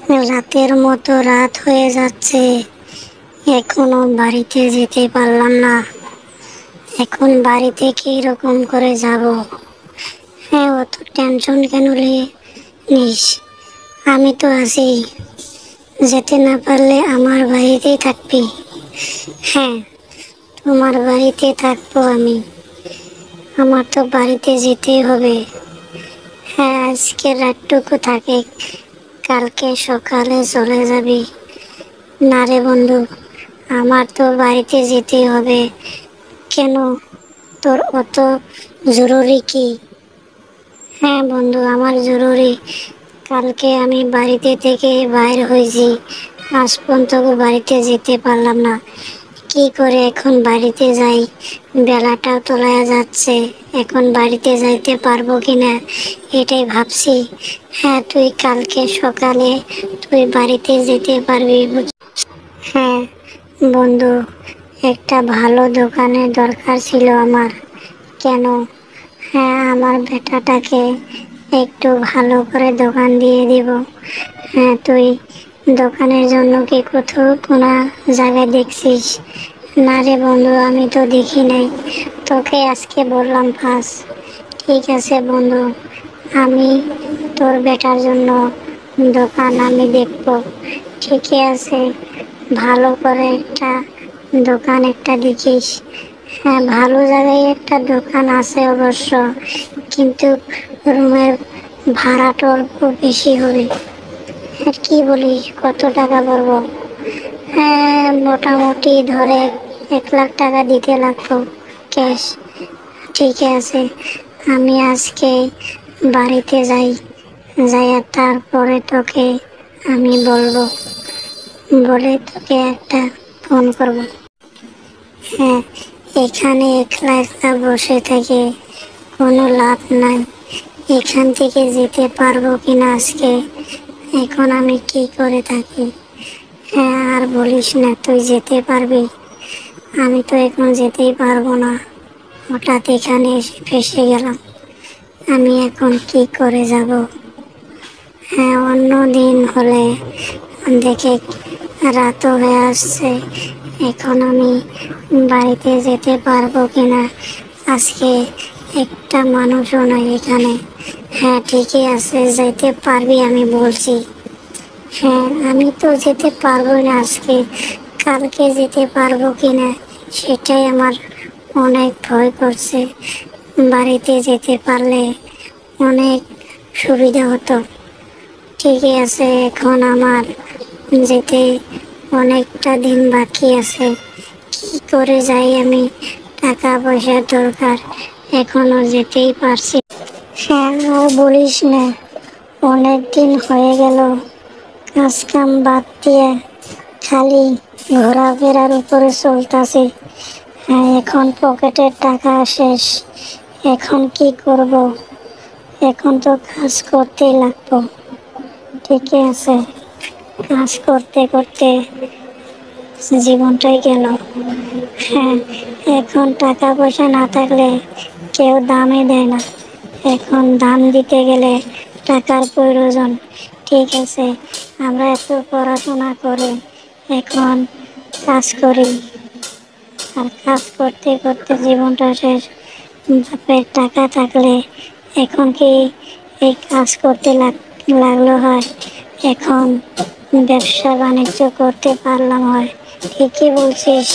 রাতের মতো রাত হয়ে যাচ্ছে, এখনো বাড়িতে যেতে পারলাম না। এখন বাড়িতে কি রকম করে যাব? হ্যাঁ, অত টেনশন কেন নিস? আমি তো আছি। যেতে না পারলে আমার বাড়িতেই থাকবি। হ্যাঁ, তোমার বাড়িতে থাকবো আমি। আমার তো বাড়িতে যেতেই হবে। হ্যাঁ, আজকে রাতটুকু থাকে, কালকে সকালে চলে যাবি। না রে বন্ধু, আমার তো বাড়িতে যেতেই হবে। কেন, তোর অত জরুরি কি? হ্যাঁ বন্ধু, আমার জরুরি। কালকে আমি বাড়িতে থেকে বাইর হয়েছি, আজ পর্যন্ত বাড়িতে যেতে পারলাম না। কি করে এখন বাড়িতে যাই? বেলাটাও তোলা যাচ্ছে, এখন বাড়িতে যাইতে পারবো কিনা এটাই ভাবছি। হ্যাঁ, তুই কালকে সকালে তুই বাড়িতে যেতে পারবি। হ্যাঁ বন্ধু, একটা ভালো দোকানের দরকার ছিল আমার। কেন? হ্যাঁ, আমার বেটাটাকে একটু ভালো করে দোকান দিয়ে দিব। হ্যাঁ, তুই দোকানের জন্য কি কোথাও কোনো জায়গায় দেখছিস? না রে বন্ধু, আমি তো দেখি নাই, তোকে আজকে বললাম ফার্স্ট। ঠিক আছে বন্ধু, আমি তোর বেটার জন্য দোকান আমি দেখব। ঠিকই আছে, ভালো করে একটা দোকান একটা দেখিস। হ্যাঁ, ভালো জায়গায় একটা দোকান আছে অবশ্য, কিন্তু রুমের ভাড়াটা অল্প বেশি হবে। হ্যাঁ, কি বলিস, কত টাকা পড়বো? হ্যাঁ, মোটামুটি ধরে 1 লাখ টাকা দিতে লাগতো ক্যাশ। ঠিক আছে, আমি আজকে বাড়িতে যাই, যাইয়া তারপরে তোকে আমি বলবো, বলে তোকে একটা ফোন করব। হ্যাঁ, এখানে একলা একলা বসে থেকে কোনো লাভ নাই। এখান থেকে যেতে পারবো কিনা আজকে, এখন আমি কি করে থাকি? হ্যাঁ, আর বলিস না, তুই যেতে পারবি? আমি তো এখন যেতেই পারবো না। হঠাৎ এখানে এসে ফেসে গেলাম, আমি এখন কি করে যাব? হ্যাঁ, অন্য দিন হলে দেখে রাতও হয়ে আসছে, এখন আমি বাড়িতে যেতে পারবো কিনা। আজকে একটা মানুষও নাই এখানে। হ্যাঁ, ঠিকই আছে, যেতে পারবি আমি বলছি। হ্যাঁ, আমি তো যেতে পারবো না আজকে, কালকে যেতে পারবো কিনা সেটাই আমার অনেক ভয় করছে। বাড়িতে যেতে পারলে অনেক সুবিধা হতো। ঠিকই আছে, এখন আমার যেতে অনেকটা দিন বাকি আছে। কি করে যাই আমি? টাকা পয়সার দরকার, এখনো যেতেই পারছি। হ্যাঁ, আর বলিস না, অনেক দিন হয়ে গেল কাজ কাম বাদ দিয়ে খালি ঘোরাফেরার উপরে চলতেছি। হ্যাঁ, এখন পকেটের টাকা শেষ, এখন কি করব? এখন তো কাজ করতেই লাগবো। ঠিকই আছে, কাজ করতে করতে জীবনটাই গেল। হ্যাঁ, এখন টাকা পয়সা না থাকলে কেউ দামই দেয় না, এখন দাম দিতে গেলে টাকার প্রয়োজন। ঠিক আছে, আমরা এত পড়াশোনা করে এখন কাজ করি, আর কাজ করতে করতে জীবনটা শেষ। বাপের টাকা থাকলে এখন কি এই কাজ করতে লাগলো হয়, এখন ব্যবসা বাণিজ্য করতে পারলাম হয়। ঠিকই বলছিস।